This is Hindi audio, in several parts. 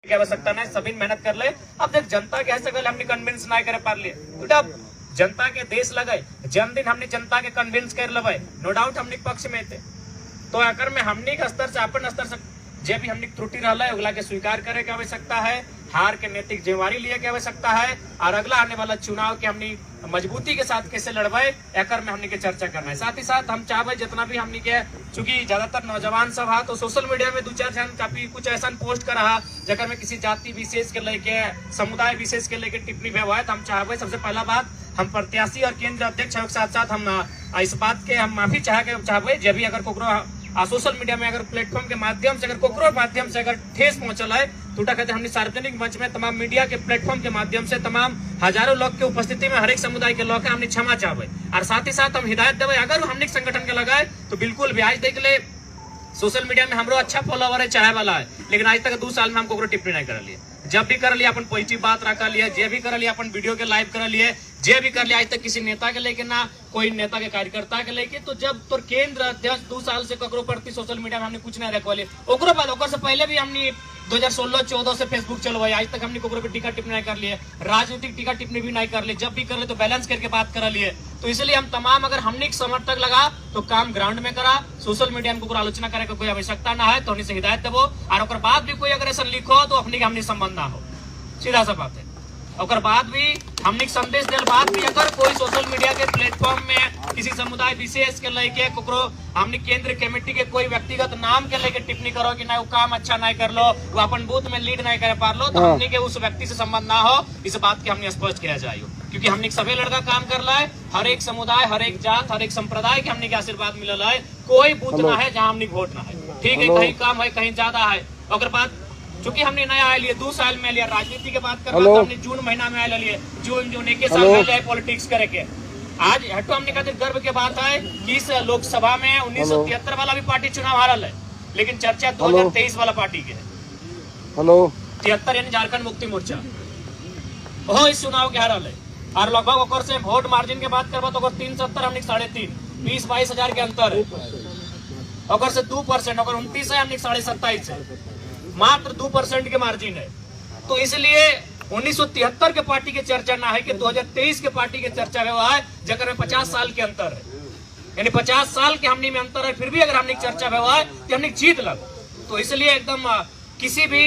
की आवश्यकता नहीं, सभी मेहनत कर ले। अब देख जनता के ऐसे गल हमने कन्विंस नहीं करे पार लिए तो जनता के देश लगे जन्मदिन हमने जनता के कन्विंस कर लेवे, नो डाउट हमने पक्ष में थे। तो अगर में हमने के स्तर से अपन स्तर से जे भी हमने त्रुटि रहा है ओला के स्वीकार करे के आवश्यकता है, हार के नैतिक जिम्मेवारी लिए के आवश्यकता है और अगला आने वाला चुनाव के हमने मजबूती के साथ कैसे लड़वाए एकर में हमने के चर्चा करना है। साथ ही साथ हम चाहे जितना भी हमने के चूंकि ज्यादातर नौजवान सब है तो सोशल मीडिया में 2-4 जन काफी कुछ ऐसा पोस्ट कर रहा जगह में किसी जाति विशेष के लेके समुदाय विशेष के लेके टिप्पणी व्यवहार हम चाहे सबसे पहला बात हम प्रत्याशी और केंद्र अध्यक्ष के साथ साथ हम इस बात के हम माफी चाहे जब भी अगर कोकरो सोशल मीडिया में अगर प्लेटफॉर्म के माध्यम से अगर कोकरो माध्यम से अगर ठेस पहुंचल है तो कहते हमने सार्वजनिक मंच में तमाम मीडिया के प्लेटफॉर्म के माध्यम से तमाम हजारों लोग के उपस्थिति में हर एक समुदाय के लोग हमने क्षमा चाहे और साथ ही साथ हम हिदायत देवे अगर हमने संगठन के लगाए तो बिल्कुल भी आज देख ले सोशल मीडिया में हमरो अच्छा फॉलोवर है चाहे वाला है, लेकिन आज तक 2 साल में हम कोकरो टिप्पणी नहीं कर लिए। जब भी कर लिया अपन पॉजिटिव बात रखा लिए, जे भी कर लिया अपन वीडियो के लाइव कर लिए, जे भी कर लिया आज तक किसी नेता के लेके ना कोई नेता के कार्यकर्ता के लेके। तो जब तो केंद्र अध्यक्ष 2 साल से ककरो प्रति सोशल मीडिया में हमने कुछ नहीं रखवाली, ओकरो बाद ओकर से पहले भी हमने 2016-14 से फेसबुक चलवाई, आज तक हमने कोकरो पे टीका टिप्पणी नहीं कर लिए, राजनीतिक टीका टिप्पणी भी नहीं कर लिए। जब भी कर ले तो बैलेंस करके बात कर लिए। तो इसलिए हम तमाम अगर हमने समर्थक लगा तो काम ग्राउंड में करा, सोशल मीडिया में आलोचना करे कोई आवश्यकता ना है तो हमने से हिदायत देवो और बाद भी कोई अगर ऐसा लिखो तो अपने हमने संबंध ना हो, सीधा सा बात है। और बाद भी हमने संदेश दिल बाद भी अगर कोई सोशल मीडिया के प्लेटफॉर्म में किसी समुदाय विशेष के लेके कोकरो हमने केंद्र कमेटी के कोई व्यक्तिगत नाम के लेके टिप्पणी करो कि ना वो काम अच्छा नहीं कर लो, वो अपन बूथ में लीड नहीं कर पा लो, तो हमने के उस व्यक्ति से संबंध ना हो, इस बात की हमने स्पष्ट किया जाए। क्योंकि हमने सभी लड़का काम कर रहा है, हर एक समुदाय हर एक जात हर एक संप्रदाय के हमने के आशीर्वाद मिलल है, कोई बूथ ना है जहाँ हमने वोट ना है, ठीक है, कहीं कम है कहीं ज्यादा है। और बात चूंकि हमने नया आए लिए 2 साल में लिया, राजनीति के बात कर तो हमने जून महीना में आए लिए, जून 1 साल में लिया पॉलिटिक्स करे के। आज हटो हमने कहते गर्व के बात है कि इस लोकसभा में 1973 वाला भी पार्टी चुनाव हारल है, लेकिन चर्चा 2023 वाला पार्टी के है। 73 यानी झारखंड मुक्ति मोर्चा वो इस चुनाव के हारल है और लगभग ओकर से वोट मार्जिन के बात करबा तो 370 हमने 3.5 20-22 हजार के अंतर है। ओकर से 2% अगर 29 है हमने 27.5 है, मात्र 2% के मार्जिन है। तो इसलिए 1973 के पार्टी के चर्चा ना है कि 2023 के पार्टी के चर्चा है जगह में 50 साल के अंतर है, यानी 50 साल के हमने में अंतर है, फिर भी अगर हमने चर्चा है तो हमने जीत लग। तो इसलिए एकदम किसी भी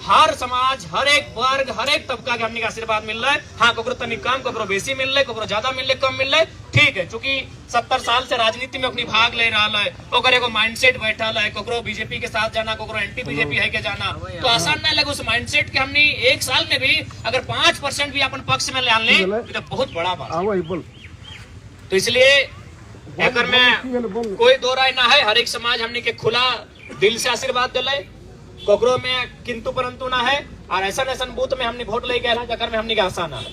हर समाज हर एक वर्ग हर एक तबका के हमने आशीर्वाद मिल रहा है। हाँ कोकरो तनी कम कोकरो बेसी मिल रहा है, कोकरो ज्यादा मिल रहा है कम मिल रहा है, ठीक है। चूंकि 70 साल से राजनीति में अपनी भाग ले रहा है, ओकर एगो माइंडसेट बैठल है, कोकरो बीजेपी के साथ जाना कोकरो एंटी बीजेपी है के जाना, तो आसान नहीं लगे। उस माइंडसेट के हमने 1 साल में भी अगर 5% भी अपन पक्ष में ले तो बहुत बड़ा बात। तो इसलिए एकर में कोई दो राय ना है, हर एक समाज हमने के खुला दिल से आशीर्वाद दिले, कोकरो में किंतु परंतु ना है। और ऐसा बूथ में हमने वोट ले गए जगह में हमने के आसान है,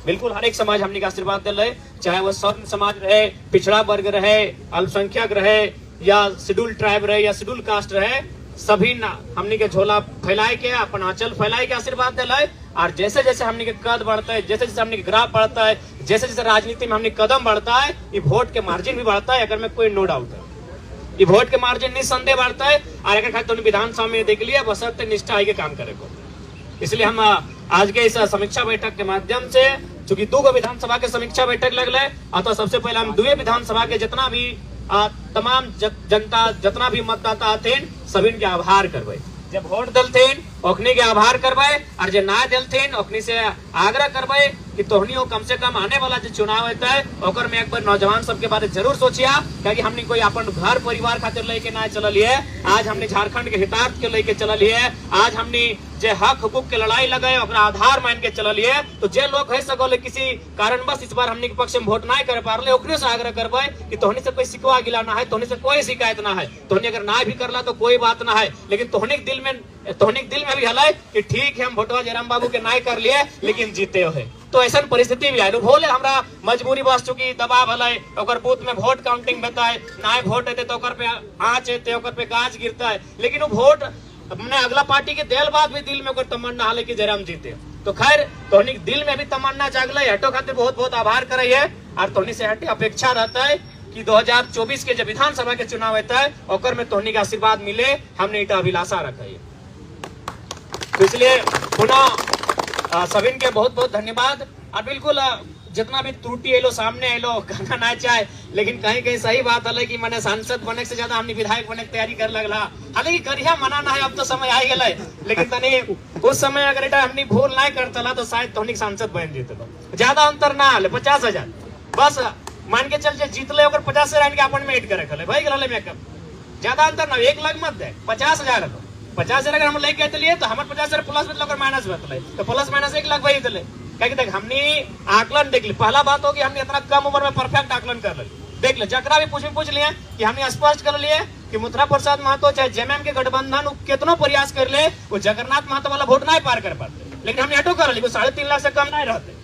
बिल्कुल हर एक समाज हमने के आशीर्वाद दिल रहे, चाहे वह स्वर्ण समाज रहे, पिछड़ा वर्ग रहे, अल्पसंख्यक रहे या शेड्यूल ट्राइब रहे या शेड्यूल कास्ट रहे, सभी ना हमने के झोला फैलाए के अपन आंचल फैलाए के आशीर्वाद दिल है। और जैसे जैसे हमने के कद बढ़ता है, जैसे जैसे हमने के ग्राफ बढ़ता है, जैसे जैसे राजनीति में हमने कदम बढ़ता है, ये वोट के मार्जिन भी बढ़ता है, अगर में कोई नो डाउट है। ये वोट के मार्जिन निस्संदेह बढ़ता है और अगर खाली तो विधानसभा में देख लिया बशर्ते निष्ठा है के काम करे को। इसलिए हम आज के इस समीक्षा बैठक के माध्यम से चूंकि 2 विधानसभा के समीक्षा बैठक लगल है, अतः सबसे पहले हम 2 विधानसभा के जितना भी तमाम जनता जितना भी मतदाता आते सभी के आभार करवे, जब वोट दलथेन ओखनी के आभार करवाए और जो ना दलथेन ओखनी से आग्रह करवाए कि तोहनी कम से कम आने वाला जो चुनाव होता है ओकर में एक बार नौजवान सबके बारे जरूर सोचिया, क्योंकि हमने कोई अपन घर परिवार खातिर लेके ना चलल है, आज हमने झारखंड के हितार्थ के लेके चलल है, आज हमने जे हक हुकूक के लड़ाई लगाए ओकरा आधार मान के चलल है। तो जे लोग है सगोले किसी कारणवश इस बार हमने के पक्ष में वोट ना कर पारले ओकरे से आग्रह करबे कि तोहनी से कोई शिकवा गिला ना है, तोहनी से कोई शिकायत ना है, तोहनी अगर ना भी करला तो कोई बात ना है, लेकिन तोहनी के दिल में भी हल कि ठीक है हम वोटवा जयराम बाबू के ना कर लिए लेकिन जीते है। तो ऐसा परिस्थिति भी आये भोले हमरा मजबूरी बस चुकी दबाव हल ओकर बूथ में वोट काउंटिंग बता है ना वोट है तो ओकर पे आँच है ओकर पे गाज गिरता है, लेकिन वो वोट हमने अगला पार्टी के देल बाद भी दिल में कोई तमन्ना हाल कि जयराम जीते। तो खैर तोहनी दिल में भी तमन्ना जागल है, हटो खातिर बहुत बहुत आभार करे है और तोहनी से हटे अपेक्षा रहता है कि 2024 के जब विधानसभा के चुनाव होता है ओकर में तोहनी के आशीर्वाद मिले, हमने इटा अभिलाषा रखा है। तो इसलिए पुनः सभी के बहुत बहुत धन्यवाद। और बिल्कुल जितना भी त्रुटि एलो सामने एलो कहना ना चाहे, लेकिन कहीं कहीं सही बात है कि मैंने सांसद बने से ज्यादा हमने विधायक बने की तैयारी कर लगला। हालांकि करिया मना ना है, अब तो समय आ गया, लेकिन तनी उस समय अगर एटा हमने भूल नहीं करता तो शायद तोहनी सांसद बन जीते। ज्यादा अंतर ना आले, 50,000 बस मान के चल जीतले 50 से के अपन में एड करे खले भाई गले मेकअप, ज्यादा अंतर ना, 1 लाख मत दे, 50,000 50,000 अगर हम लेके चलिए तो हमारे 50,000 प्लस मतलब माइनस बतले तो प्लस माइनस 1 लाख वही दिले। क्या देख हमने आकलन देख ली, पहला बात होगी हमने इतना कम उम्र में परफेक्ट आकलन कर ली। देख ले जकरा भी पूछ लिए कि हमने स्पष्ट कर लिए कि मुथरा प्रसाद महतो चाहे जेएमएम के गठबंधन कितनो प्रयास कर ले वो जगन्नाथ महतो वाला वोट नहीं पार कर पाते, लेकिन हमने हटो कर ली 3.5 लाख से कम नहीं रहते।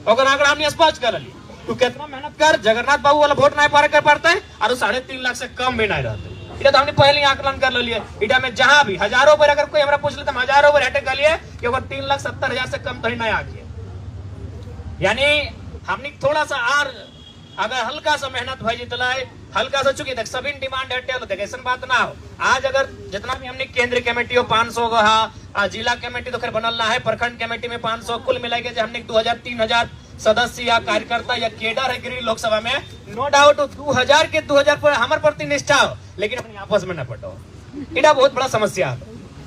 अगर आंकड़ा हमने स्पष्ट कर ली तू कितना मेहनत कर जगन्नाथ बाबू वाला वोट नहीं पार कर पाते और 3.5 लाख से कम भी नहीं रहते। इधर तो हमने पहले आकलन कर लिए, इधर में जहां भी हजारों पर अगर कोई हमारा पूछ ले तो हजारों पर हटे कर लिए कि अगर 3,70,000 से कम तो ही नहीं आगे। यानी हमने थोड़ा सा और अगर हल्का सा मेहनत भाई जितला है हल्का सा, चुकी देख सभी डिमांड हटे देख ऐसा बात ना हो। आज अगर जितना भी हमने केंद्रीय कमेटी हो 500 का, जिला कमेटी तो खैर बनल है, प्रखंड कमेटी में 500, कुल मिला के हमने 2,000-3,000 सदस्य या कार्यकर्ता या केडर है गिरी लोकसभा में, नो डाउट 2,000 के 2,000 पर हमारे प्रति निष्ठा हो, लेकिन अपनी आपस में न पटो, इटा बहुत बड़ा समस्या है।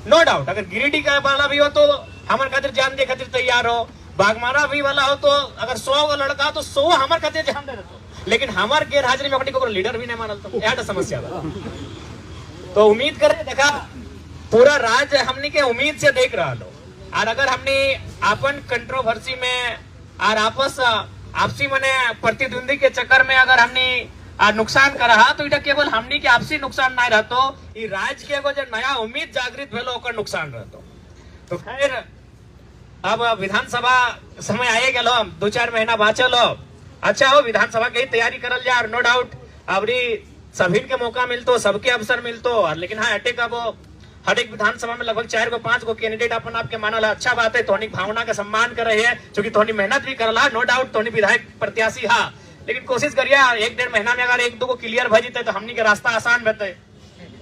नो डाउट अगर गिरिडीह का वाला भी हो तो हमारे खातिर जान दे खातिर तैयार हो, बागमारा भी वाला हो तो अगर 100 लड़का हो तो 100 हमारे खातिर जान दे दो, लेकिन हमारे गैर हाजिरी में अपनी को लीडर भी नहीं मानल तो यह समस्या है। तो उम्मीद करें देखा पूरा राज्य हमने के उम्मीद से देख रहा लो, और अगर हमने अपन कंट्रोवर्सी में और आपसी मने प्रतिद्वंदी के चक्कर में अगर हमने नुकसान कर रहा तो इटा केवल हमनी के आपसी नुकसान नहीं रहतो, ये राज्य के जो नया उम्मीद जागृत भेलो ओकर नुकसान रहतो। तो खैर अब विधानसभा समय आए गलो, 2-4 महीना बाचल हो, अच्छा हो विधानसभा की तैयारी करल जाए। और नो डाउट अबरी सभी के मौका मिलतो, सबके अवसर मिलतो, लेकिन हाँ अटेक अब हर एक विधानसभा में लगभग 4-5 कैंडिडेट अपन आपके मानल, अच्छा बात है, तोहनी भावना का सम्मान कर रहे हैं, क्योंकि तोहनी मेहनत भी करला, नो डाउट तोहनी विधायक प्रत्याशी हा, लेकिन कोशिश करिए 1-1.5 महीना में अगर 1-2 को क्लियर भर जीते तो हमनी के रास्ता आसान रहते,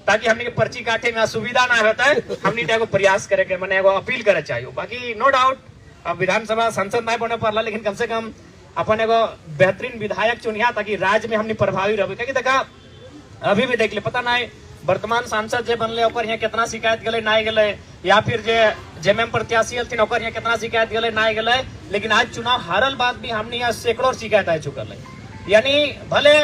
ताकि हमनी के पर्ची काटे में असुविधा ना रहता है। हमनी एगो प्रयास करे के मैंने एगो अपील करे चाहिए। बाकी नो डाउट अब विधानसभा सांसद नहीं बने पाला, लेकिन कम से कम अपन एगो बेहतरीन विधायक चुनिया ताकि राज्य में हमनी प्रभावी रहे। क्योंकि देखा अभी भी देख ले पता नहीं वर्तमान सांसद जे बनले ओकर यहाँ कितना शिकायत गले नहीं गले, या फिर जे जेएमएम प्रत्याशी हथिन ओकर यहाँ कितना शिकायत गले नहीं गले, लेकिन आज चुनाव हारल बाद भी हमने यहाँ सैकड़ों शिकायत आ चुकल है। यानी भले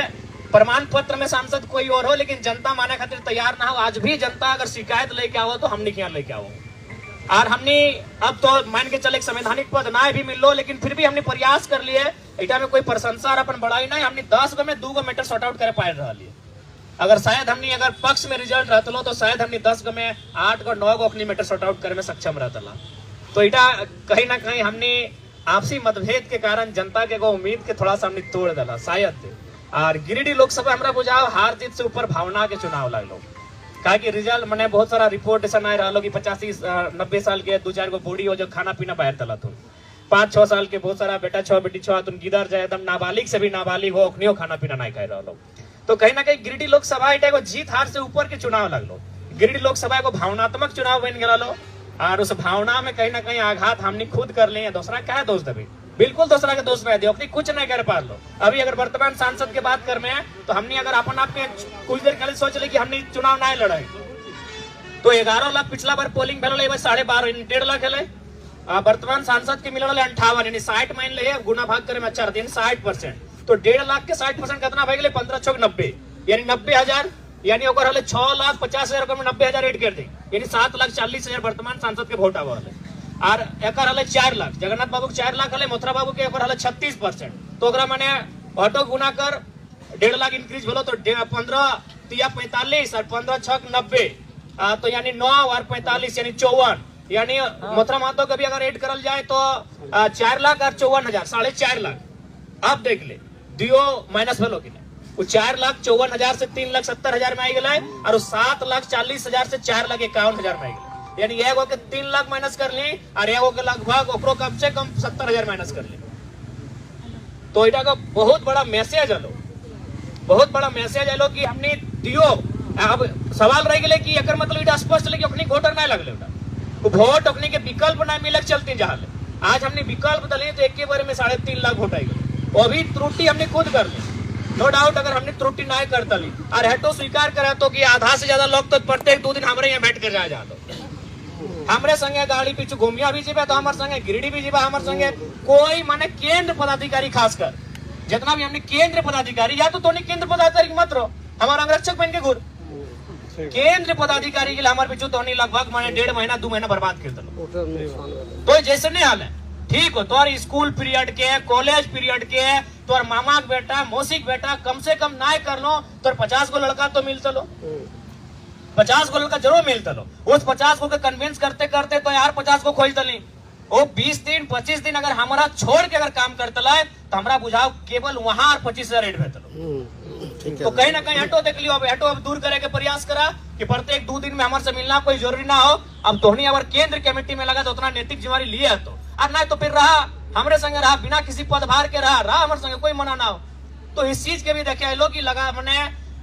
प्रमाण पत्र में सांसद कोई और हो, लेकिन जनता माने खातिर तैयार ना हो। आज भी जनता अगर शिकायत लेके आओ तो हमने यहाँ लेके आओ, और हमने अब तो मान के चले संवैधानिक पद ना भी मिल लो, लेकिन फिर भी हमने प्रयास कर लिए। इटा में कोई प्रशंसा और अपन बड़ाई नहीं, हमने 10 गो में 2 गो मैटर सॉर्ट आउट करे पाए रहा लिए। अगर शायद हमने अगर पक्ष में रिजल्ट रहते लो तो शायद हमने 10 गो में 8 गो 9 गो अपनी मैटर सॉर्ट आउट करे में सक्षम रहता। तो इटा कहीं ना कहीं हमने आपसी मतभेद के कारण जनता के उम्मीद के थोड़ा सा हमने तोड़ दिला शायद। और गिरिडीह लोकसभा हमारा बुझाव हार जीत से ऊपर भावना के चुनाव लगलो, कि रिजल्ट मैंने बहुत सारा रिपोर्ट ऐसा नहीं रहा कि 85-90 साल के 2-4 गो बूढ़ी हो जो खाना पीना बाहर तला तुम, 5-6 साल के बहुत सारा बेटा 6 बेटी 6 तुम गिदर जाए एकदम नाबालिग से भी नाबालिग हो अखनियो खाना पीना नहीं खा रहा। तो कहीं ना कहीं गिरिडीह लोकसभा एगो जीत हार से ऊपर के चुनाव लगलो। गिरिडीह लोकसभा एगो भावनात्मक चुनाव बन गया लो, और उस भावना में कहीं ना कहीं आघात हमने खुद कर लिए। दूसरा क्या है दोस्त, अभी बिल्कुल दूसरा के दोस्त में अपनी कुछ नहीं कर पा लो। अभी अगर वर्तमान सांसद के बात कर में तो हमने अगर अपन आपके कुछ देर पहले सोच ले कि हमने चुनाव नहीं लड़े तो 11 लाख पिछला बार पोलिंग भेल 12.5 1.5 लाख है। वर्तमान सांसद के मिलल 58 यानी 60 मान ले गुना भाग करे में अच्छा रहते 60%, तो 1.5 लाख के 60% कितना भाग गए 15-6-90 यानी 90,000, यानी 6,50,000 में 90,000 एड कर दी, यानी 7,40,000 वर्तमान सांसद के वोट आवा और एक 4 लाख जगन्नाथ बाबू के 4 लाख है, मोथरा बाबू के 36%, तो मैंने ऑटो गुना कर 1.5 लाख इंक्रीज भेलो तो 15-45 और 15-6-90, तो यानी 9 और 45 यानी 54, यानी मोथरा महतो कभी अगर ऐड करल जाए तो 4 लाख और 54,000 4.5 लाख। अब देख ले दियो माइनस भेलो कि वो 4,54,000 से 3,70,000 में आई गए, और 7,40,000 से 4,51,000 में आई गए, यानी एगो के 3 लाख माइनस कर ली और एगो के लगभग ओकरो कम से कम 70,000 माइनस कर ली। तो इटा का बहुत बड़ा मैसेज आलो, बहुत बड़ा मैसेज आलो कि हमने दियो। अब सवाल रह गए कि एकर मतलब इटा स्पष्ट ले कि अपनी वोटर नहीं लगले, वोट अपने के विकल्प ना मिलक चलती जहां आज हमने विकल्प दले तो एक बारे में 3.5 लाख वोट आएगा। वो भी त्रुटि हमने खुद कर ली, नो डाउट। अगर हमने त्रुटि ना करता ली और हेटो स्वीकार करा तो कि आधा से ज्यादा लोग तो प्रत्येक 2 दिन हमारे यहाँ बैठ कर रह जा हमरे संगे गाड़ी पीछे घूमिया भी जीवा तो हमारे संगे गिरिडीह भी जीवा हमारे संगे कोई माने केंद्र पदाधिकारी खासकर जितना भी हमने केंद्र पदाधिकारी या तो केंद्र पदाधिकारी मत रहो हमारा अंगरक्षक बन के घूर केंद्र पदाधिकारी के लिए हमारे पीछे तो लगभग माने 1.5 महीना 2 महीना बर्बाद कर दो तो जैसे नहीं हाल है। ठीक हो तोर स्कूल पीरियड के कॉलेज पीरियड के तोर मामा के बेटा मौसी के बेटा कम से कम ना कर लो तोर 50 गो लड़का तो मिलता लो 50 गो लड़का जरूर मिलता लो उस 50 गो के कन्विंस करते करते तो यार 50 गो खोज दली वो 20 दिन 25 दिन अगर हमारा छोड़ के अगर काम करता है तो हमारा बुझाओ केवल वहां 25,000 रेट भेजता तो कहीं ना कहीं हटो देख लियो अब हटो अब दूर करे के प्रयास करा कि प्रत्येक 2 दिन में हमारे से मिलना कोई जरूरी ना हो। अब तोहनी अगर केंद्र कमेटी में लगा तो उतना नैतिक जिम्मेवारी लिए तो और ना तो फिर रहा हमारे संगे रहा बिना किसी पदभार के रहा हमारे संगे कोई मना ना हो। तो इस चीज के भी देखे लो कि लगा मैंने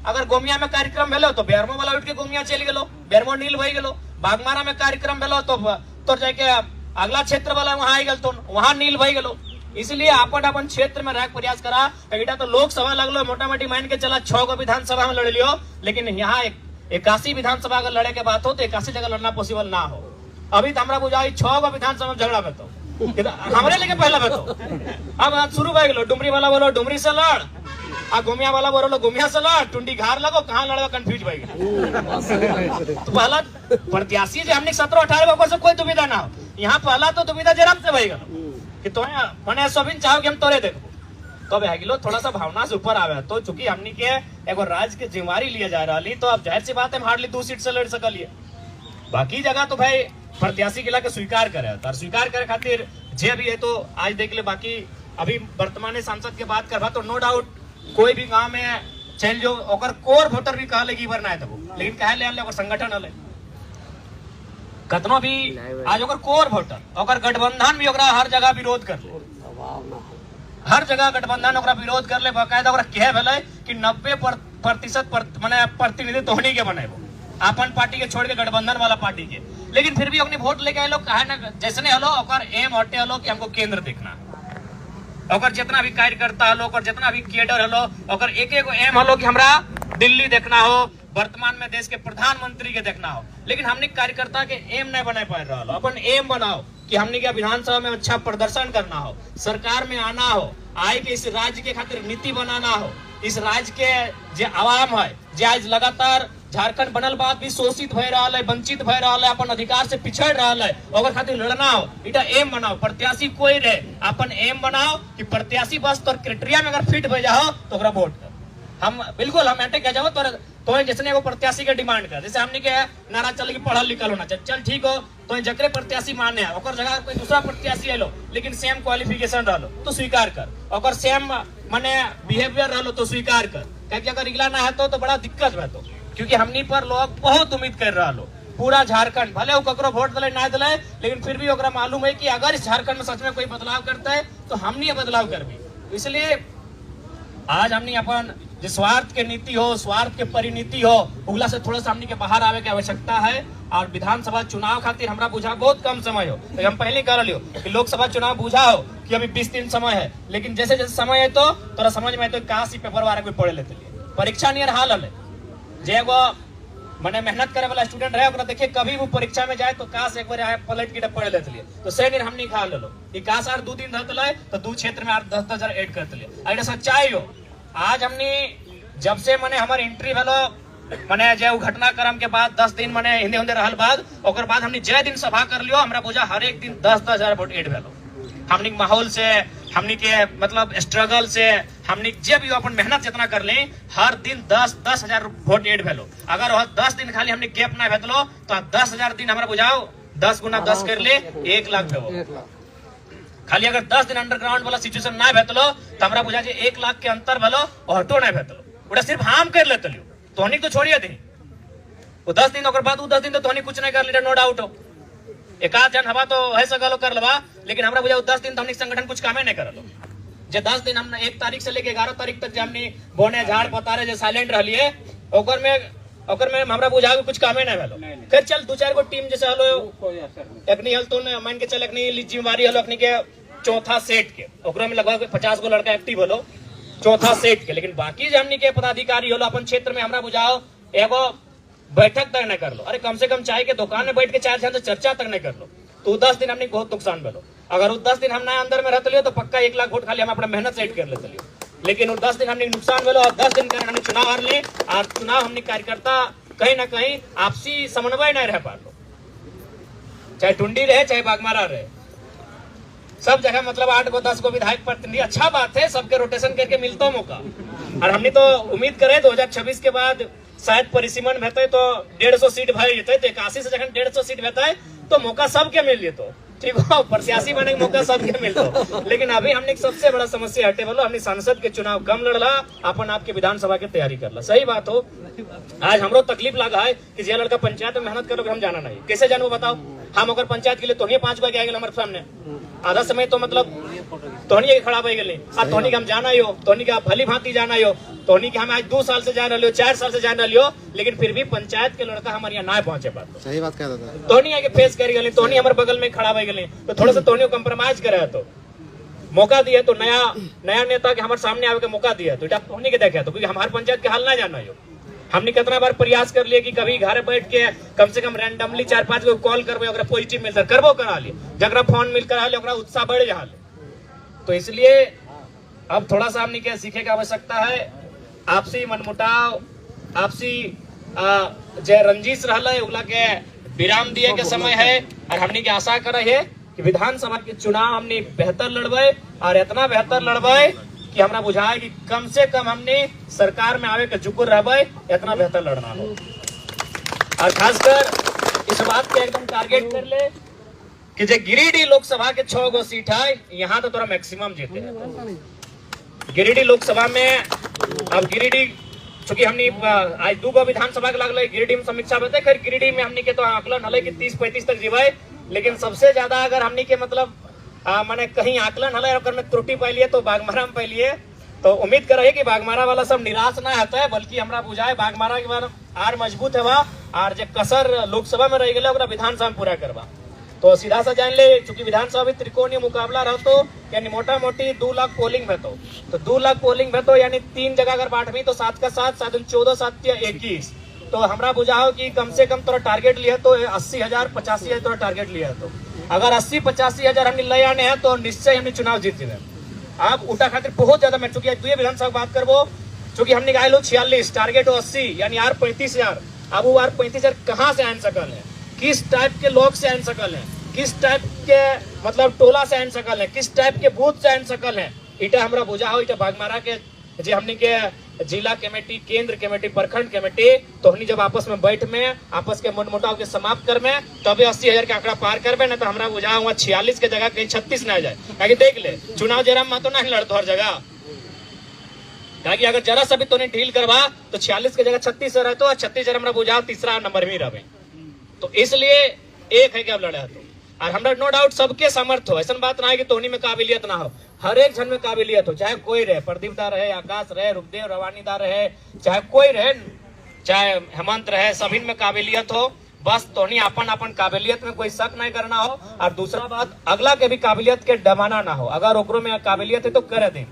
अगर गोमिया में कार्यक्रम भेलो तो बेरमो वाला उठ के गोमिया चल गेलो बेरमो नील भई गेलो बागमारा में कार्यक्रम भेलो तो जाके अगला क्षेत्र वाला वहां आई गल तो वहां नील भई गेलो। इसलिए अपन क्षेत्र में रह प्रयास करा बेटा तो लोकसभा लगलो मोटा मोटी मान के चला 6 गो विधानसभा में लड़ लियो लेकिन यहाँ 81 विधानसभा अगर लड़े के बात हो तो 81 जगह लड़ना पॉसिबल ना हो। अभी तो हमारा बुझाई 6 गो विधानसभा में झगड़ा बेतो हमारे लेके पहला बेतो अब शुरू भई गेलो डुमरी वाला बोलो डुमरी से लड़ आ गोमिया वाला बोलो गोमिया से लड़ टुंडी घार लगो कहाँ लड़ो कंफ्यूज भई गए। तो पहला प्रत्याशी जो हमने 17-18 वर्ष से कोई दुविधा ना हो यहाँ पहला तो दुविधा जरम से भई गेलो कि तो मने सोबिन चाहो कि हम तोरे देखो तो अब है थोड़ा सा भावना से ऊपर आवे तो चूंकि हमनी के एगो राज्य के जिम्मेवारी लिए जा रही तो अब जाहिर सी बात है हम हार्डली 2 सीट से लड़ सकलिए। बाकी जगह तो भाई प्रत्याशी के लाके स्वीकार करे और स्वीकार करे खातिर जे भी है तो आज देख ले। बाकी अभी वर्तमान सांसद के बात करवा तो नो डाउट कोई भी गांव में चल जो ओकर कोर वोटर भी कहले कि ना है तब लेकिन कहे ले ओकर संगठन हले कतनो भी आज ओकर कोर वोटर ओकर गठबंधन भी ओकरा हर जगह विरोध कर ले हर जगह गठबंधन ओकरा विरोध कर ले बाकायदा ओकरा कहे भेले कि 90% माने प्रतिनिधि तोहनी के बनेबो अपन पार्टी के छोड़ के गठबंधन वाला पार्टी के लेकिन फिर भी अपनी वोट लेके आए लोग कहे ना जैसे हलो ओकर एम हटे हलो कि हमको केंद्र देखना ओकर जितना भी कार्यकर्ता हलो ओकर जितना भी कैडर हलो ओकर एक एम हलो कि हमरा दिल्ली देखना हो वर्तमान में देश के प्रधानमंत्री के देखना हो लेकिन हमने कार्यकर्ता के एम नहीं बना पा रहा हो। अपन एम बनाओ कि हमने क्या विधानसभा में अच्छा प्रदर्शन करना हो सरकार में आना हो आए के इस राज्य के खातिर नीति बनाना हो इस राज्य के जो आवाम है जो आज लगातार झारखंड बनल बाद भी शोषित भय रहा है वंचित भय रहा है अपन अधिकार से पिछड़ रहा है ओकर खातिर लड़ना हो इटा एम बनाओ प्रत्याशी कोई रहे अपन एम बनाओ कि प्रत्याशी बस तोर क्राइटेरिया में अगर फिट भय जाओ तो ओकरा वोट कर हम बिल्कुल हम एटे कह जाओ तो जैसे वो प्रत्याशी के डिमांड कर जैसे हमने के नारा चल कि पढ़ल लिखल होना चाहिए चल ठीक हो तो जकरे प्रत्याशी माने है ओकर जगह कोई दूसरा प्रत्याशी आलो लेकिन सेम क्वालिफिकेशन रहलो तो स्वीकार कर ओकर सेम माने बिहेवियर रहलो तो स्वीकार कर क्योंकि अगर इगला ना है तो बड़ा दिक्कत है तो क्योंकि हमनी पर लोग बहुत उम्मीद कर रहा लो पूरा झारखंड भले वो ककरो वोट दले ना दले लेकिन फिर भी ओकरा मालूम है कि अगर इस झारखंड में सच में कोई बदलाव करता है तो हमनी ये बदलाव कर भी। इसलिए आज हमने अपन जो स्वार्थ के नीति हो स्वार्थ के परिनीति हो उगला से थोड़ा सा हमनी के बाहर आवे की आवश्यकता है। और विधानसभा चुनाव खातिर हमरा बुझा बहुत कम समय हो तो हम पहले कह लियो कि लोकसभा चुनाव बुझा हो कि अभी 20 दिन समय है लेकिन जैसे जैसे समय है तो तोरा समझ में तो कहाँ से पेपर वाला कोई पढ़े लेते परीक्षा नहीं हाल है जे वो मैंने मेहनत करे वाला स्टूडेंट रहे देखे कभी वो परीक्षा में जाए तो काश एक बार आए पलट के पढ़ लेते लिए तो से दिन हमने खा लो कि काश यार 2 दिन रहते तो 2 क्षेत्र में 10,000 ऐड करते लिए अगर सच्चाई हो। आज हमने जब से मैंने हमारे एंट्री भेलो मैंने जो घटनाक्रम के बाद 10 दिन मैंने हिंदे हिंदे रहल बाद ओकर बाद हमने जय दिन सभा कर लियो हमरा बुझा हर एक दिन 10,000 वोट ऐड भेलो हमने माहौल से हमने के मतलब स्ट्रगल से हमने जे भी अपन मेहनत जितना कर ले हर दिन 10,000 वोट ऐड भेलो अगर वह 10 दिन खाली हमने गैप ना भेजलो तो 10,000 दिन हमरा बुझाओ 10 गुना 10 कर ले 1 लाख भेजो खाली अगर 10 दिन अंडरग्राउंड वाला सिचुएशन ना भेजलो तो हमरा बुझा 1 लाख के अंतर भेलो ऑटो ना भेजलो उड़ा सिर्फ हम कर लेते लियो तोहनी तो छोड़िए दी वो 10 दिन ओकर बाद 10 दिन तो तोहनी कुछ नहीं कर लीडर नो डाउट हो एक आध जन हवा तो है सगलो कर लवा लेकिन हमरा बुझा 10 दिन तो हमने संगठन कुछ कामे नहीं करलो जे 10 दिन हम 1 तारीख से लेके 11 तारीख तक हमने बोने झाड़ पतारे जो साइलेंट रहलिए ओकर में और मैं हमरा बुझा कुछ कामे नहीं भेलो। फिर चल 2-4 गो टीम जैसे हलो अखनी हल तो मान के चल अखनी जिम्मेवारी हलो अखनी के चौथा सेट के ओकरा में लगभग 50 गो लड़का एक्टिव हलो चौथा सेट के, लेकिन बाकी जो हमनी के पदाधिकारी हलो अपन क्षेत्र में हमरा बुझाओ एगो बैठक तक नहीं कर लो। अरे कम से कम चाय के दुकान में बैठ के 4 से चर्चा तक नहीं कर लो तो 10 दिन हमने बहुत नुकसान भेलो। अगर वो 10 दिन हम ना अंदर में रहते लियो तो पक्का 1 लाख वोट खाली हम अपना मेहनत सेट कर लेते लियो, लेकिन वो 10 दिन हमने नुकसान भेलो और 10 दिन के हमने चुनाव हार ले और चुनाव हमने कार्यकर्ता कहीं ना कहीं आपसी समन्वय नहीं रह पा लो, चाहे टुंडी रहे चाहे बागमारा रहे, सब जगह मतलब 8 गो 10 गो विधायक प्रतिनिधि। अच्छा बात है, सबके रोटेशन करके मिलता मौका। और हमने तो उम्मीद करे 2026 के बाद शायद परिसीमन भेटे तो 150 सीट भर जेते, तो 81 से जखन 150 सीट भेटे तो मौका सबके मिल जेतो, ठीक हो, प्रत्याशी बने के मौका सबके मिलतो। लेकिन अभी हमने सबसे बड़ा समस्या हटे बोलो हमने सांसद के चुनाव कम लड़ला, अपन आपके विधानसभा की तैयारी करला। सही बात हो, आज हमरो तकलीफ लगा है कि जे लड़का पंचायत में मेहनत करोगे हम जाना नहीं, कैसे जानू बताओ। हम अगर पंचायत के लिए तो 5 बार गए हमारे सामने आधा समय तो मतलब तोहनी के खड़ा हो गए आ तोहनी के हम जाना हो, तोहनी के आप भली भांति जाना हो, तोहनी के हम आज 2 साल से जान रही हो 4 साल से जान रही हो, लेकिन फिर भी पंचायत के लड़का हमारे यहाँ ना पहुंचे पाते। सही बात कह रहा था। तोहनी आगे फेस कर गए, तोहनी हमारे बगल में खड़ा हो गए तो थोड़ा सा तोहनी कम्प्रोमाइज करे तो मौका दिया तो नया नेता के हमारे सामने आवे के मौका दिया तो तोहनी के देखे तो क्योंकि हमारे पंचायत के हाल ना जाना हो। हमने कितना बार प्रयास कर लिया कि कभी घर बैठ के कम से कम रैंडमली 4-5 को कॉल करबे अगर पॉजिटिव मिलता करबो करा लिए, जगरा फोन मिल करा ले उत्साह बढ़ जा ले। तो इसलिए अब थोड़ा सा हमने क्या सीखे की आवश्यकता है, आपसी मनमुटाव आपसी जय रंजिश रहला उगला के विराम दिए के समय है। और हमने की आशा करे है कि विधानसभा के चुनाव हमने बेहतर लड़बे और इतना बेहतर लड़बे कि हमरा बुझाए कि कम से कम हमने सरकार में आवे के जुकुर रहबे, इतना बेहतर लड़ना हो। और खासकर इस बात के एकदम टारगेट कर ले कि जो गिरिडीह लोकसभा के 6 गो सीट है यहाँ तो थोड़ा मैक्सिमम जीते हैं गिरिडीह लोकसभा में। अब गिरिडीह चूंकि हमने आज 2 गो विधानसभा के लगल गिरिडीह में समीक्षा बताए, खैर गिरिडीह में हमने के तो आकलन हल कि 30-35 तक जीवे, लेकिन सबसे ज्यादा अगर हमने के मतलब मैंने कहीं आकलन हल और में त्रुटि पाइलिए तो बागमारा में पाइलिए। तो उम्मीद कर रहे कि बागमारा वाला सब निराश ना होता है, बल्कि हमरा बुझाए बागमारा के बार आर मजबूत है और जो कसर लोकसभा में रह गए विधानसभा में पूरा करवा। तो सीधा सा जान ले चूंकि विधानसभा भी त्रिकोणीय मुकाबला रहतो यानी मोटा मोटी 2 लाख पोलिंग भेतो, तो 2 लाख पोलिंग भेतो यानी 3 जगह अगर बांटवी तो 7 का 7 7 14 7 21। तो हमरा बुझाओ कि कम से कम तोरा टारगेट लिया तो 80,000 85,000 तोरा टारगेट लिया तो अगर 80-85,000 हमने ले आने हैं तो निश्चय हमने चुनाव जीत जाए। आप उठा खातिर बहुत ज्यादा मैं चूंकि 2 विधानसभा बात करबो चूंकि हमने गाय लो 46 टारगेट हो 80 यानी यार 35,000। अब वो यार 35,000 कहाँ से आन सकल है, किस टाइप के लोग से आन सकल है, किस टाइप के मतलब टोला से आन सकल है, किस टाइप के बूथ से आन सकल है, इटा हमरा बुझा हो। इटा बागमारा के जे हमने के जिला कमेटी केंद्र कमेटी प्रखंड कमेटी तो हमने जब आपस में बैठ में आपस के मनमुटाव के समाप्त कर में तबे 80,000 के आंकड़ा पार करबे ना तो हमरा बुझा हुआ 46 के जगह कहीं 36 ना जाए। ताकि देख ले चुनाव जयराम महतो नहीं लड़तो हर जगह, ताकि अगर जरा सा भी तो नहीं ढील करवा तो 46 के जगह 36 रहते और 36 हमरा बुझा तीसरा नंबर में रहे। तो इसलिए एक है कि अब लड़े तो और हमरा नो डाउट सबके सामर्थ्य हो, ऐसा बात ना है कि तोहनी में काबिलियत ना हो, हर एक जन में काबिलियत हो, चाहे कोई रहे प्रदीप दा रहे, आकाश रहे, रूपदेव रवानी दा रहे, चाहे कोई रहे, चाहे हेमंत रहे, सभी में काबिलियत हो। बस तोहनी अपन अपन काबिलियत में कोई शक नहीं करना हो। और दूसरा बात अगला के भी काबिलियत के दबाना ना हो, अगर ओकरो में काबिलियत है तो करे दे।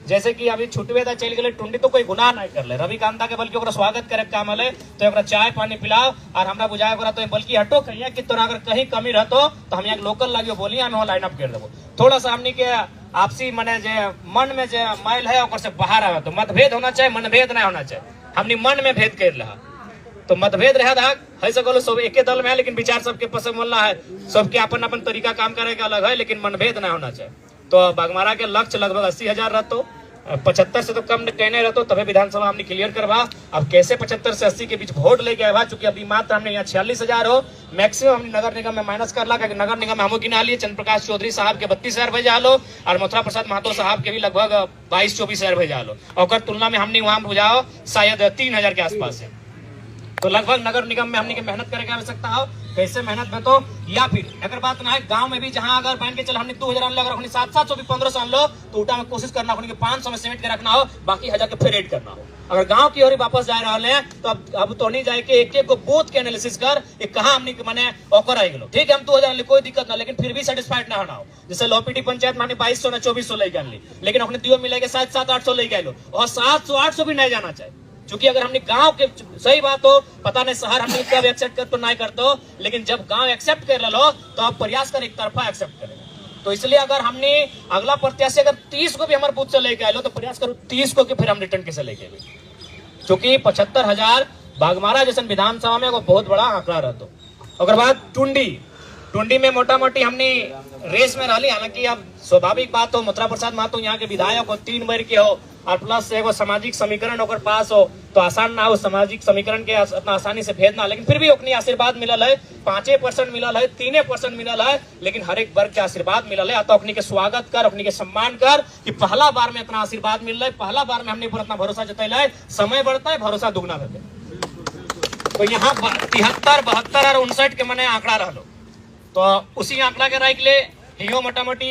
जैसे कि अभी छुटवे दा चल गए टुंडी तो कोई गुनाह नहीं कर ले, रवि कांता के बल्कि स्वागत करे काम है तो चाय पानी पिलाओ और हमरा बुझाए तो बल्कि हटो कहिए कि तोरा अगर कहीं कमी रहतो तो हम यहाँ लोकल लगियो बोलिए हम लाइन अप कर देबो। थोड़ा सा हमनी के आपसी मने जे मन में जे मैल है और से बाहर आवे तो मतभेद होना चाहिए, मनभेद नहीं होना चाहिए। हमनी मन में भेद कर रहा तो मतभेद रहे है सको सब एक दल में है, लेकिन विचार सबके पसंद वाला है, सबके अपन अपन तरीका काम करे का अलग है, लेकिन मनभेद नहीं होना चाहिए। तो बागमारा के लक्ष्य लगभग 80,000 रहतो, 75 से तो कम कहने रहतो तभी विधानसभा हमने क्लियर करवा। अब कैसे 75 से 80 के बीच वोट लेके आया, चूंकि अभी मात्र हमने यहाँ 46,000 हो, मैक्सिमम हमने नगर निगम में माइनस कर ला, नगर निगम में हमो गिना लिए चंद्र प्रकाश चौधरी साहब के 32,000 भेजा लो और मथुरा प्रसाद महतो साहब के भी लगभग 22-24,000 भेजा लो, और तुलना में हमने वहां बुझाओ शायद 3,000 के आसपास है। तो लगभग नगर निगम में हमने के मेहनत करे की आवश्यकता हो, कैसे मेहनत में तो या फिर अगर बात ना है गांव में भी जहां अगर मान के चल हमने 2,000 अगर अपनी 700 भी 1500 लो तो उठा में कोशिश करना 500 में सीमेंट के रखना हो, बाकी 1000 के फिर रेड करना हो। अगर गांव की ओर ही वापस जा रहे हैं तो अब तो नहीं जाए कि एक एक को बूथ के एनालिसिस कर ये कहाँ हमने माने ओकर आई गलो ठीक है हम तो हो जाने कोई दिक्कत ना लेकिन फिर भी सेटिस्फाइड ना होना हो जैसे लोपीटी पंचायत माने 2200 ना 2400 लेके आन ली लेकिन अपने दियो मिले के 700-800 लेके आए और 700-800 भी नहीं जाना चाहिए क्योंकि अगर हमने गांव के सही बात हो पता नहीं शहर हमने कब एक्सेप्ट कर तो नहीं कर दो लेकिन जब गांव एक्सेप्ट कर लो तो आप प्रयास कर एक तरफा एक्सेप्ट करें तो इसलिए अगर हमने अगला प्रत्याशी अगर 30 को भी हमारे बूथ से लेके आए लो तो प्रयास करो 30 को कि फिर हम रिटर्न कैसे लेके भी क्योंकि 75,000 बागमारा जैसे विधानसभा में वो बहुत बड़ा आंकड़ा रहता अगर बात टुंडी में मोटा मोटी हमने रेस में रही हालांकि अब स्वाभाविक बात हो मथुरा प्रसाद महतो यहाँ के विधायक हो 3 बार के हो और प्लस एगो सामाजिक समीकरण ओकर पास हो तो आसान ना हो सामाजिक समीकरण के इतना आसानी से भेजना लेकिन फिर भी ओकनी आशीर्वाद मिलल है 5% मिलल है 3% मिलल है लेकिन हर एक वर्ग के आशीर्वाद मिलल है तो ओकनी के स्वागत कर ओकनी के सम्मान कर कि पहला बार में इतना आशीर्वाद मिल रहा है पहला बार में हमने पर इतना भरोसा जतैला है समय बढ़ता है भरोसा दुगना रहता है तो यहाँ 73, 72 और 59 के मने आंकड़ा रह तो उसी आंकड़ा के रख ले हियो मोटा मोटी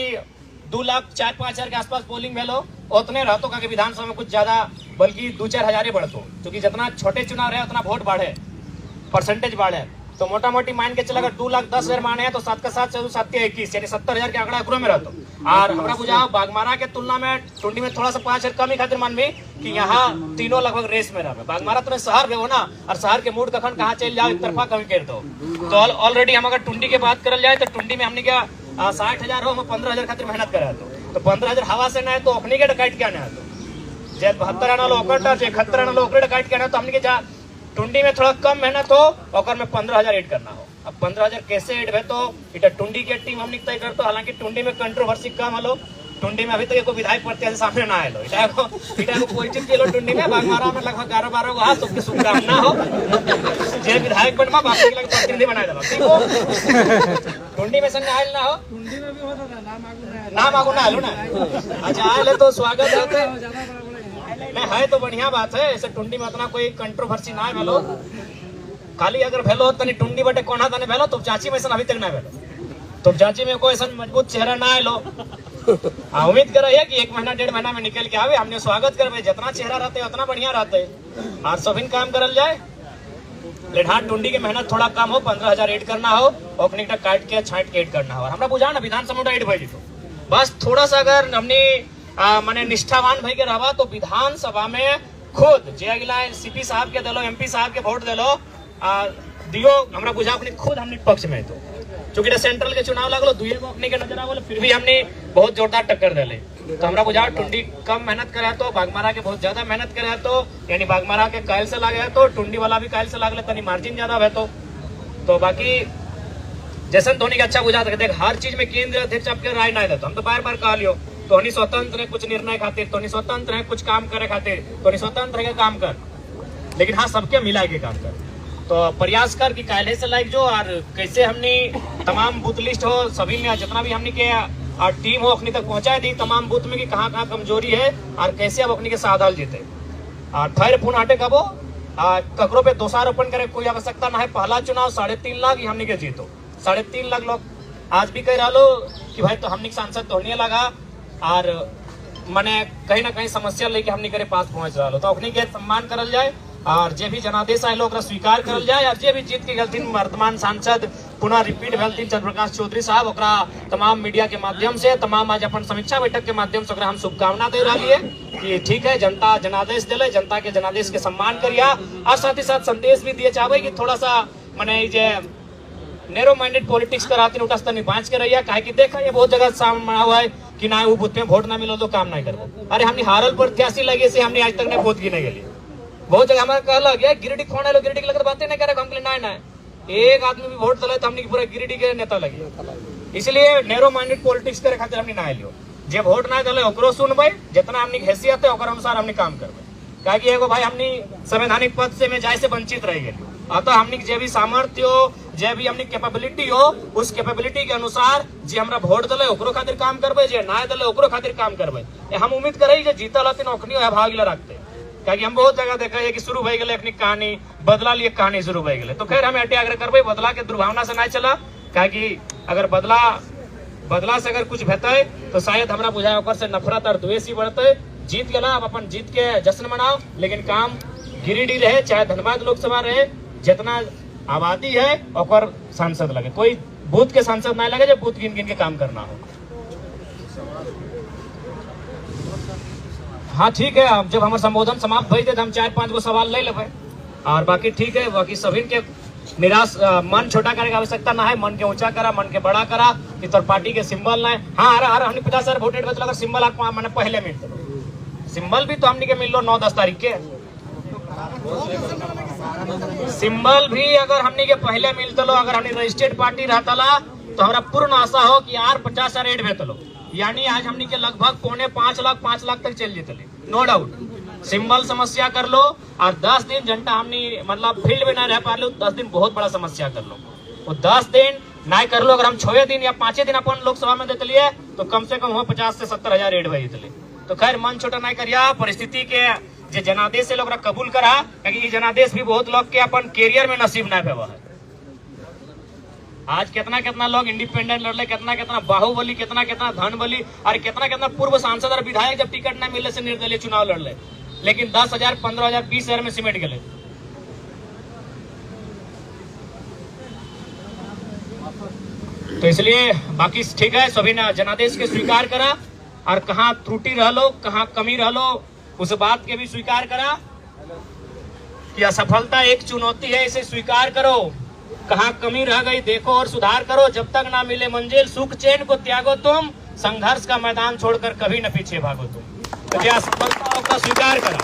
2,04,5 हजार के आसपास पोलिंग भेलो उतने रहतो का विधानसभा में कुछ ज्यादा बल्कि 2-4 हजार बढ़तो क्योंकि जितना छोटे चुनाव रहे उतना वोट बढ़े परसेंटेज बढ़े तो मोटा मोटी मान के चला अगर 2,10,000 माने हैं तो 7 का 7 7 के 21 यानी 70,000 के आंकड़ा एकरो में रहतो और हमरा बुझाओ बागमारा के तुलना में टुंडी में थोड़ा सा 5,000 कम ही खातिर मानबी कि यहाँ तीनों लगभग रेस में रहे बागमारा तो शहर में हो ना और शहर के मूड कखन कहाँ चल जाओ एक तरफा कमी कर दो तो ऑलरेडी हम अगर टुंडी की बात करल जाए तो टुंडी में हमने क्या 60,000 हो 15,000 खातिर मेहनत करे तो 15,000 हवा से ना तो अपनी के डकाइट क्या ना तो जे 72 आना लो 71 आना लो ओकरे डकाइट क्या ना तो हमने के जा टुंडी में थोड़ा कम मेहनत हो और में 15,000 ऐड करना हो अब 15,000 कैसे ऐड है तो इटा टुंडी के टीम हमने तय करते हालांकि टुंडी में कंट्रोवर्सी कम हलो टुंडी में अभी तक कोई विधायक प्रत्याशी सामने ना आए इटा को कोई चीज के लो टुंडी में बागमारा में लगभग 11-12 गो हाथ सबके शुभकामना हो जे विधायक बनवा बाकी के लगे प्रतिनिधि बनाए देबा ठीक हो टुंडी में संग आयल ना हो टुंडी में भी होता था नाम आगो ना आलो ना अच्छा आए तो स्वागत है नहीं है तो बढ़िया बात है ऐसे टुंडी में उतना कोई कंट्रोवर्सी ना भेलो खाली अगर भेलो तनी टुंडी बटे कोना तने भेलो तो चाची में अभी तक ना भेलो तो चाची में कोई ऐसा मजबूत चेहरा ना आलो उम्मीद कर रही है कि 1 महीना 1.5 महीना में निकल के आवे हमने स्वागत करवे जितना चेहरा रहते उतना बढ़िया रहते और सभी काम करल जाए लेकिन हाँ टुंडी की मेहनत थोड़ा कम हो 15,000 ऐड करना हो और काट के छाट के ऐड करना हो और हमरा बुझा ना विधानसभा ऐड भाई तो बस थोड़ा सा अगर हमने माने निष्ठावान भाई के रहा तो विधानसभा में खुद जे अगला सीपी साहब के दिलो एमपी साहब के वोट दिलो दियो हमरा बुझा अपने खुद हमने पक्ष में तो चूंकि सेंट्रल के चुनाव लगलो दुए को अपने के नजर आवल फिर भी हमने बहुत जोरदार टक्कर दिले तो हमरा बुझा टुंडी कम मेहनत करे तो बागमारा के बहुत ज्यादा मेहनत करे तो यानी बागमारा के कायल से लागे तो टुंडी वाला भी कायल से लागले तनी मार्जिन ज्यादा है तो बाकी जैसन धोनी का अच्छा बुझा देख हर चीज में केंद्र अध्यक्ष आपके राय ना देते हम तो बार बार कह लियो तो नहीं स्वतंत्र है कुछ निर्णय खातिर तो नहीं स्वतंत्र है कुछ काम करे खातिर तो नहीं स्वतंत्र है काम कर लेकिन हाँ सबके मिला के काम कर तो प्रयास कर कि काले से लाइक जो और कैसे हमने तमाम बूथ लिस्ट हो सभी में जितना भी हमने के टीम हो अपनी तक पहुंचा दी तमाम बूथ में कि कहाँ कहाँ कमजोरी है और कैसे अब अपनी के साधल जीते और फिर पुनः हटे कबो ककरों पे दोषारोपण करे कोई आवश्यकता ना है पहला चुनाव 3.5 लाख ही हमने के जीतो 3.5 लाख लोग आज भी कह रहा कि भाई तो हमने सांसद तो होने लगा और मैंने कहीं ना कहीं समस्या लेके हमने करे पास पहुंच रहा तो अपनी के सम्मान करल जाए और जे भी जनादेश आए लोग स्वीकार करल जाए और जे भी जीत के गलती वर्तमान सांसद पुनः रिपीट भेलथिन चंद्रप्रकाश चौधरी साहब ओकरा तमाम मीडिया के माध्यम से तमाम आज अपन समीक्षा बैठक के माध्यम से ओकरा हम शुभकामना दे रही है कि ठीक है जनता जनादेश दिले जनता के जनादेश के सम्मान करिया और साथ ही साथ संदेश भी दिए चाहे कि थोड़ा सा मैंने जे नैरो माइंडेड पॉलिटिक्स कराती उठा स्तर बाँच के रहिए काहे कि देखा ये बहुत जगह सामने हुआ है कि ना वो बूथ में वोट ना मिलो तो काम नहीं करो अरे हमने हारल प्रत्याशी लगे से हमने आज तक नहीं वोट गिने गए बहुत जगह हमारा कहला गया गिरिडीह फोन आलो गिरिडीह लगत बातें नहीं करे हमके ना एक आदमी भी वोट दिला तो हमने पूरा गिरिडीह के नेता लगे इसलिए नैरो माइंडेड पॉलिटिक्स करे खातिर हमने ना लियो जे वोट ना दिले ओकरो सुनबे जितना हमने हैसियत है ओकर अनुसार हमने काम करबे काहे कि एगो भाई हमने संवैधानिक पद से में जाए से वंचित रह गए अतः हमने जे भी सामर्थ्य हो जे भी हमने कैपेबिलिटी हो उस कैपेबिलिटी के अनुसार जे हमरा वोट दिले ओकरो खातिर काम करबे जे ना दिले ओकरो खातिर काम करबे हम उम्मीद करे जे जीतल हथिन ओखनी भाग ले रखते क्योंकि हम बहुत जगह देखा है कि शुरू हो गए अपनी कहानी बदला लिए कहानी शुरू हो गए तो खैर हम एटे आग्रह करबे बदला के दुर्भावना से ना चला क्योंकि अगर बदला से अगर कुछ भेटे तो शायद हमरा बुझाए ओकर से नफरत और द्वेष ही बढ़ते जीत गया, आप अपन जीत के जश्न मनाओ, लेकिन काम गिरिडीह रहे चाहे धनबाद लोकसभा रहे, जितना आबादी है और सांसद लगे, कोई बूथ के सांसद ना लगे जो बूथ गिन गिन के काम करना हो। हाँ ठीक है, जब हमारे संबोधन समाप्त भई थे तो हम 4-5 गो सवाल ले लेवे, और बाकी ठीक है, बाकी सभी के निराश मन छोटा करे की आवश्यकता ना है, मन के ऊंचा करा, मन के बड़ा करा कि तोर पार्टी के सिंबल ना है। हाँ अरे हमने 50,000 वोट अगर सिंबल मैंने पहले मिल दो, सिंबल भी तो हमने के मिल लो 9-10 तारीख के, सिंबल भी अगर हमने के पहले मिलते लो, अगर हमने रजिस्टर्ड पार्टी रहता ला तो हमारा पूर्ण आशा हो कि यार 50,000 एड भेज लो, यानी आज हमने के लगभग 5 लाख तक चल जेते, नो डाउट। सिंबल समस्या कर लो और 10 दिन जनता हमने मतलब फील्ड में ना रह पा लो, 10 दिन बहुत बड़ा समस्या कर लो, वो 10 दिन ना कर लो, अगर हम 6 दिन या 5 दिन अपन लोकसभा में देते लिए तो कम से कम हो 50 से 70,000 एड भेजते। तो खैर मन छोटा नहीं करिया, परिस्थिति के जे जनादेश से लोग कबूल करा, क्योंकि जनादेश भी बहुत लोग के अपन कैरियर में नसीब ना भेवा है। आज कितना लोग इंडिपेंडेंट लड़ले, कितना बाहुबली, कितना धन बली और कितना पूर्व सांसद और विधायक जब टिकट न मिलने से निर्दलीय चुनाव लड़ले, लेकिन 10,000, 15,000, 20,000 में सिमट गए। तो इसलिए बाकी ठीक है, सभी ने जनादेश के स्वीकार करा और कहाँ त्रुटि रह लो, कहाँ कमी रह लो, उस बात के भी स्वीकार करा कि असफलता एक चुनौती है, इसे स्वीकार करो, कहाँ कमी रह गई देखो और सुधार करो, जब तक ना मिले मंजिल सुख चैन को त्यागो तुम, संघर्ष का मैदान छोड़कर कभी न पीछे भागो तुम। तो क्या असफलताओं का स्वीकार करा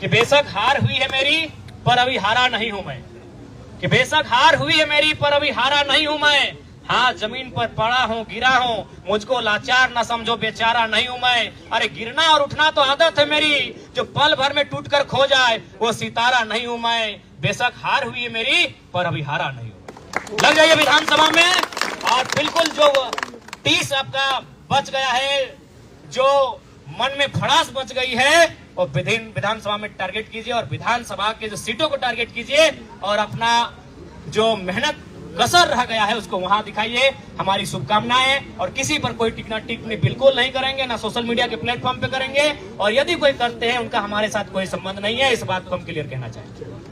कि बेशक हार हुई है मेरी पर अभी हारा नहीं हूं मैं, कि बेशक हार हुई है मेरी पर अभी हारा नहीं हूं मैं, हाँ जमीन पर पड़ा हूँ, गिरा हूँ, मुझको लाचार न समझो, बेचारा नहीं हूं मैं, अरे गिरना और उठना तो आदत है मेरी, जो पल भर में टूट कर खो जाए वो सितारा नहीं हूं मैं, बेशक हार हुई है मेरी पर अभी हारा नहीं हूं। लग जाइए विधानसभा में और बिल्कुल जो 30 आपका बच गया है, जो मन में भड़ास बच गई है, और विधानसभा में टारगेट कीजिए और विधानसभा के जो सीटों को टारगेट कीजिए और अपना जो मेहनत कसर रह गया है उसको वहां दिखाइए। हमारी शुभकामनाएं, और किसी पर कोई टिप्पणी बिल्कुल नहीं करेंगे, ना सोशल मीडिया के प्लेटफॉर्म पे करेंगे, और यदि कोई करते हैं उनका हमारे साथ कोई संबंध नहीं है, इस बात को हम क्लियर कहना चाहेंगे।